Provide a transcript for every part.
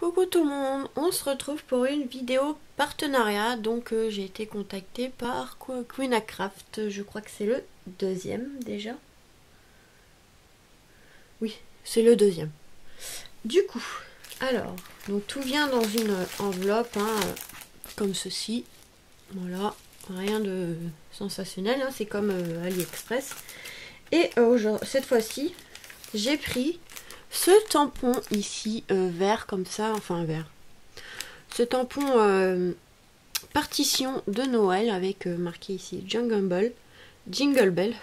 Coucou tout le monde, on se retrouve pour une vidéo partenariat. Donc j'ai été contactée par Queenacraft, je crois que c'est le deuxième déjà. Oui, c'est le deuxième. Du coup, alors, donc tout vient dans une enveloppe, comme ceci. Voilà, rien de sensationnel, c'est comme AliExpress. Et cette fois-ci, j'ai pris ce tampon ici, vert comme ça, enfin vert. Ce tampon partition de Noël avec marqué ici Jingle Bell,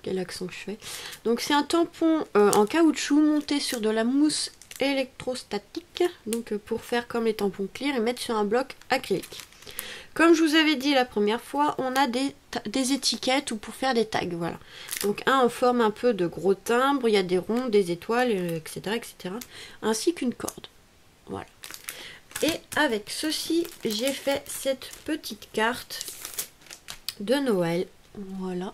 quel accent que je fais. Donc c'est un tampon en caoutchouc monté sur de la mousse électrostatique, donc pour faire comme les tampons clear et mettre sur un bloc acrylique. Comme je vous avais dit la première fois, on a des étiquettes ou pour faire des tags, voilà. Donc en forme un peu de gros timbre, il y a des ronds, des étoiles, etc., etc. Ainsi qu'une corde, voilà. Et avec ceci, j'ai fait cette petite carte de Noël, voilà,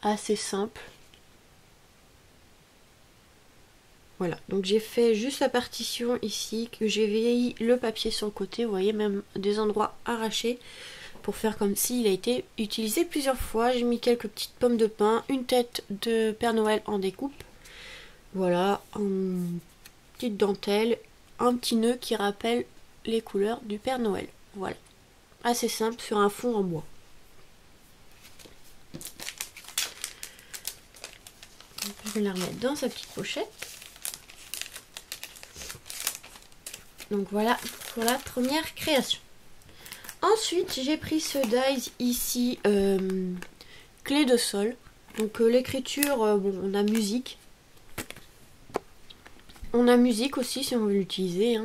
assez simple. Voilà, donc j'ai fait juste la partition ici, que j'ai vieilli le papier sur le côté, vous voyez, même des endroits arrachés, pour faire comme s'il a été utilisé plusieurs fois. J'ai mis quelques petites pommes de pin, une tête de Père Noël en découpe, voilà, une petite dentelle, un petit nœud qui rappelle les couleurs du Père Noël, voilà, assez simple sur un fond en bois. Je vais la remettre dans sa petite pochette. Donc voilà pour la première création. Ensuite, j'ai pris ce dies ici, clé de sol. Donc l'écriture, bon, on a musique. On a musique aussi si on veut l'utiliser.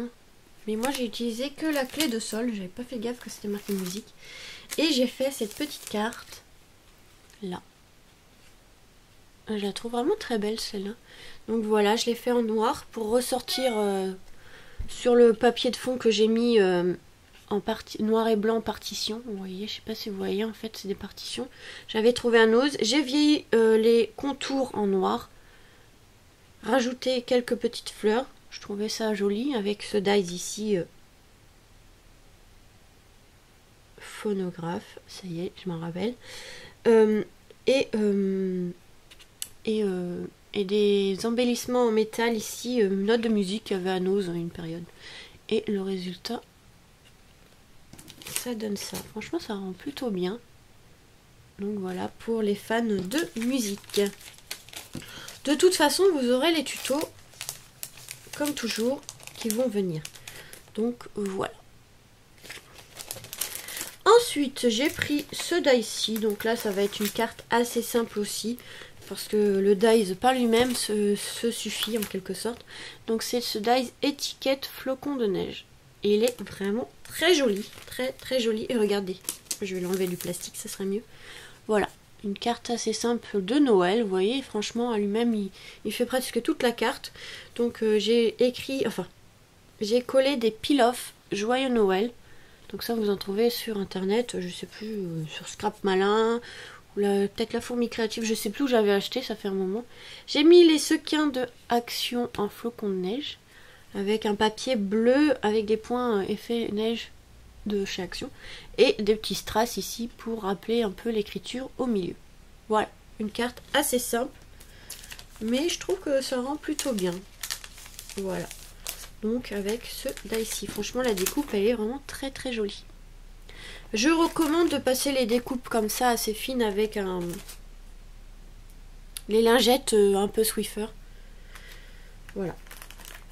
Mais moi j'ai utilisé que la clé de sol. J'avais pas fait gaffe que c'était marqué musique. Et j'ai fait cette petite carte là. Je la trouve vraiment très belle celle-là. Donc voilà, je l'ai fait en noir pour ressortir sur le papier de fond que j'ai mis en noir et blanc partition. Vous voyez, je sais pas si vous voyez, en fait c'est des partitions. J'avais trouvé un ose. J'ai vieilli les contours en noir. Rajouté quelques petites fleurs. Je trouvais ça joli avec ce dies ici. Phonographe, ça y est, je m'en rappelle. Et des embellissements en métal ici, une note de musique qu'il y avait à Nose à une période. Et le résultat, ça donne ça. Franchement, ça rend plutôt bien. Donc voilà pour les fans de musique. De toute façon, vous aurez les tutos, comme toujours, qui vont venir. Donc voilà. Ensuite, j'ai pris ce die-ci. Donc là, ça va être une carte assez simple aussi, parce que le dies par lui-même se suffit en quelque sorte. Donc c'est ce dies étiquette flocon de neige. Et il est vraiment très joli, très très joli. Et regardez, je vais l'enlever du plastique, ça serait mieux. Voilà, une carte assez simple de Noël, vous voyez, franchement à lui-même il fait presque toute la carte. Donc j'ai collé des peel-off Joyeux Noël. Donc ça vous en trouvez sur internet, je sais plus, sur Scrap Malin, ou peut-être la fourmi créative, je sais plus où j'avais acheté, ça fait un moment. J'ai mis les sequins de Action en flocon de neige, avec un papier bleu, avec des points effet neige de chez Action, et des petits strass ici pour rappeler un peu l'écriture au milieu. Voilà, une carte assez simple, mais je trouve que ça rend plutôt bien. Voilà. Donc avec ce die-ci, franchement la découpe elle est vraiment très très jolie. Je recommande de passer les découpes comme ça assez fines avec les lingettes un peu Swiffer. Voilà.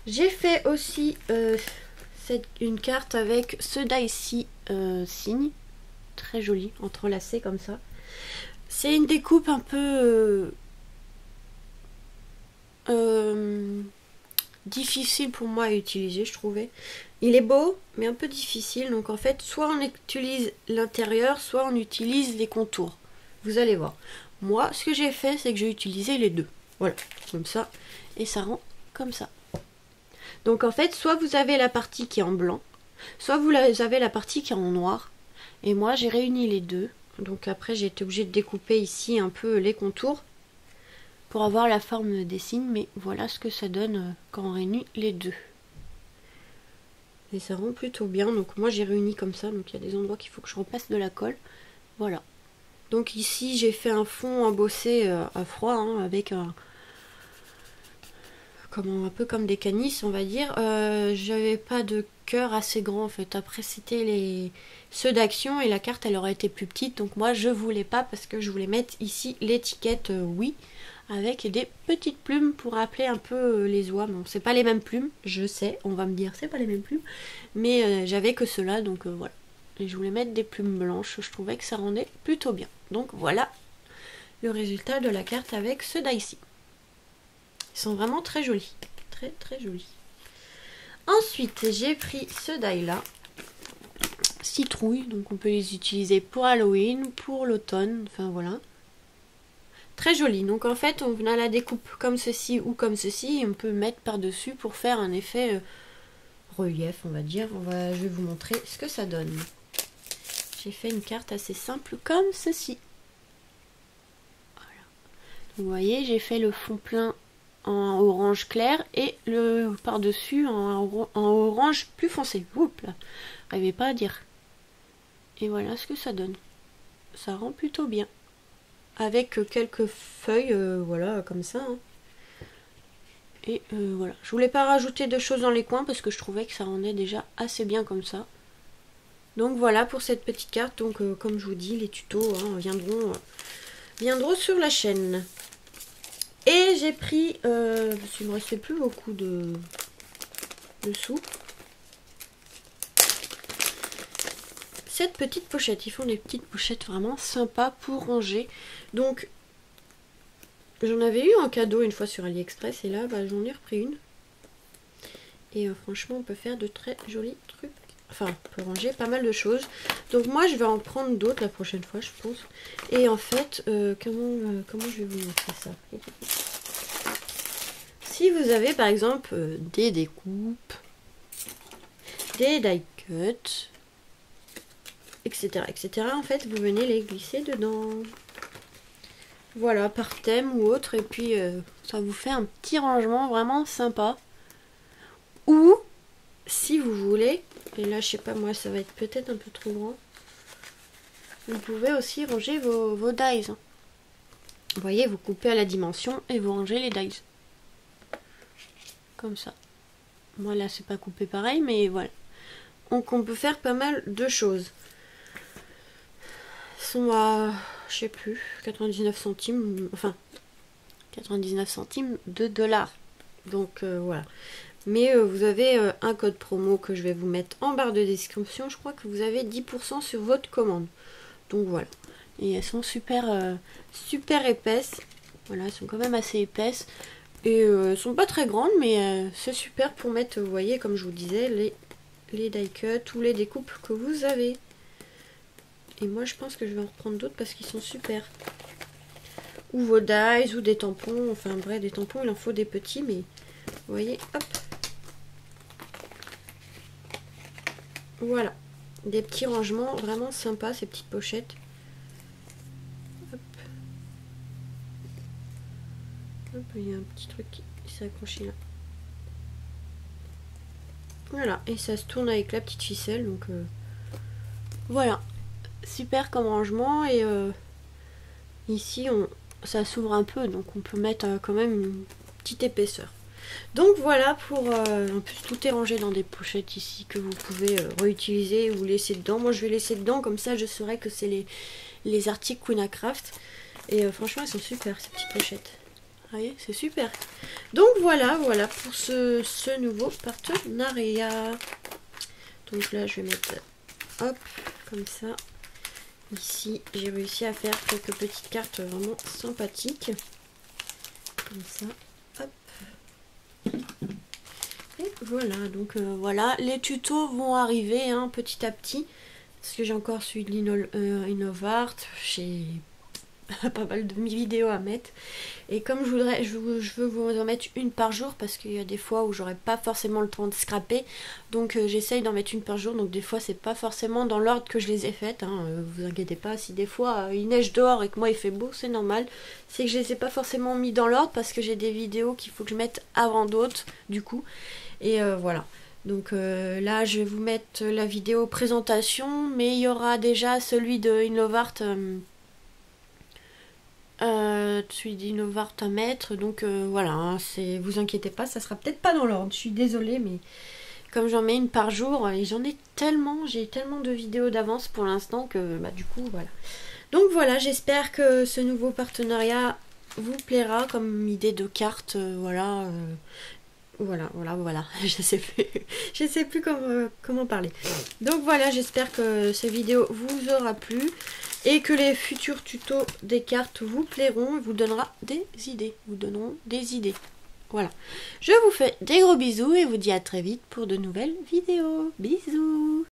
J'ai fait aussi une carte avec ce die-ci signe, très joli, entrelacé comme ça. C'est une découpe un peu difficile pour moi à utiliser, je trouvais. Il est beau, mais un peu difficile. Donc en fait, soit on utilise l'intérieur, soit on utilise les contours. Vous allez voir. Moi, ce que j'ai fait, c'est que j'ai utilisé les deux. Voilà, comme ça. Et ça rend comme ça. Donc en fait, soit vous avez la partie qui est en blanc, soit vous avez la partie qui est en noir. Et moi, j'ai réuni les deux. Donc après, j'ai été obligée de découper ici un peu les contours pour avoir la forme des signes, mais voilà ce que ça donne quand on réunit les deux. Et ça rend plutôt bien. Donc moi j'ai réuni comme ça. Donc il y a des endroits qu'il faut que je repasse de la colle. Voilà. Donc ici j'ai fait un fond embossé à froid hein, avec un peu comme des canisses on va dire. J'avais pas de cœur assez grand en fait. Après c'était ceux d'Action et la carte elle aurait été plus petite. Donc moi je voulais pas parce que je voulais mettre ici l'étiquette oui. Avec des petites plumes pour rappeler un peu les oies. Bon, c'est pas les mêmes plumes, je sais, on va me dire c'est pas les mêmes plumes, mais j'avais que cela, donc voilà. Et je voulais mettre des plumes blanches, je trouvais que ça rendait plutôt bien. Donc voilà le résultat de la carte avec ce die-ci. Ils sont vraiment très jolis, très très jolis. Ensuite, j'ai pris ce die-là, citrouille, donc on peut les utiliser pour Halloween, pour l'automne, enfin voilà. Très joli. Donc en fait, on a la découpe comme ceci ou comme ceci et on peut mettre par-dessus pour faire un effet relief, on va dire. Je vais vous montrer ce que ça donne. J'ai fait une carte assez simple comme ceci. Voilà. Donc, vous voyez, j'ai fait le fond plein en orange clair et le par-dessus en orange plus foncé. Oups là, j'arrivais pas à dire. Et voilà ce que ça donne. Ça rend plutôt bien. Avec quelques feuilles, voilà, comme ça. Hein. Et voilà. Je voulais pas rajouter de choses dans les coins parce que je trouvais que ça rendait déjà assez bien comme ça. Donc voilà pour cette petite carte. Donc comme je vous dis, les tutos hein, viendront sur la chaîne. Et j'ai pris, parce qu'il me restait plus beaucoup de sous. Cette petite pochette, ils font des petites pochettes vraiment sympas pour ranger. Donc j'en avais eu en cadeau une fois sur AliExpress et là bah, j'en ai repris une. Et franchement on peut faire de très jolis trucs. Enfin on peut ranger pas mal de choses. Donc moi je vais en prendre d'autres la prochaine fois je pense. Et en fait comment je vais vous montrer ça. Si vous avez par exemple des découpes, des die cuts, etc. En fait, vous venez les glisser dedans. Voilà, par thème ou autre. Et puis, ça vous fait un petit rangement vraiment sympa. Ou, si vous voulez, et là, je sais pas, moi, ça va être peut-être un peu trop grand. Vous pouvez aussi ranger vos dies. Vous voyez, vous coupez à la dimension et vous rangez les dies. Comme ça. Moi, là, c'est pas coupé pareil, mais voilà. Donc, on peut faire pas mal de choses. Sont à, je sais plus, 99 centimes, enfin 99 centimes de dollars. Donc voilà. Mais vous avez un code promo que je vais vous mettre en barre de description. Je crois que vous avez 10% sur votre commande. Donc voilà. Et elles sont super épaisses. Voilà, elles sont quand même assez épaisses. Et elles sont pas très grandes, mais c'est super pour mettre, vous voyez, comme je vous disais, les die cuts ou les découpes que vous avez. Et moi je pense que je vais en reprendre d'autres parce qu'ils sont super. Ou vos dies ou des tampons. Enfin bref, des tampons il en faut des petits. Mais vous voyez, hop. Voilà. Des petits rangements vraiment sympas ces petites pochettes. Hop. Hop, il y a un petit truc qui s'est accroché là. Voilà. Et ça se tourne avec la petite ficelle. Donc voilà. Super comme rangement et ici ça s'ouvre un peu donc on peut mettre quand même une petite épaisseur. Donc voilà pour en plus tout est rangé dans des pochettes ici que vous pouvez réutiliser ou laisser dedans. Moi je vais laisser dedans comme ça je saurai que c'est les articles Kunacraft et franchement elles sont super ces petites pochettes. Vous voyez, c'est super. Donc voilà pour ce nouveau partenariat. Donc là je vais mettre hop comme ça. Ici, j'ai réussi à faire quelques petites cartes vraiment sympathiques. Comme ça. Hop. Et voilà. Donc voilà. Les tutos vont arriver hein, petit à petit. Parce que j'ai encore celui de Innovart. J'ai pas mal de vidéos à mettre. Et comme je veux vous en mettre une par jour parce qu'il y a des fois où j'aurai pas forcément le temps de scraper. Donc j'essaye d'en mettre une par jour. Donc des fois c'est pas forcément dans l'ordre que je les ai faites. Hein. Vous inquiétez pas si des fois il neige dehors et que moi il fait beau, c'est normal. C'est que je les ai pas forcément mis dans l'ordre parce que j'ai des vidéos qu'il faut que je mette avant d'autres du coup. Et voilà. Donc là, je vais vous mettre la vidéo présentation, mais il y aura déjà celui de Inlovart, à mettre. Donc voilà, hein, vous inquiétez pas, ça sera peut-être pas dans l'ordre. Je suis désolée, mais comme j'en mets une par jour, et j'ai tellement de vidéos d'avance pour l'instant que bah, du coup, voilà. Donc voilà, j'espère que ce nouveau partenariat vous plaira comme idée de carte, voilà. Voilà, je sais plus comment parler. Donc voilà, j'espère que cette vidéo vous aura plu et que les futurs tutos des cartes vous plairont et vous donneront des idées. Voilà. Je vous fais des gros bisous et vous dis à très vite pour de nouvelles vidéos. Bisous.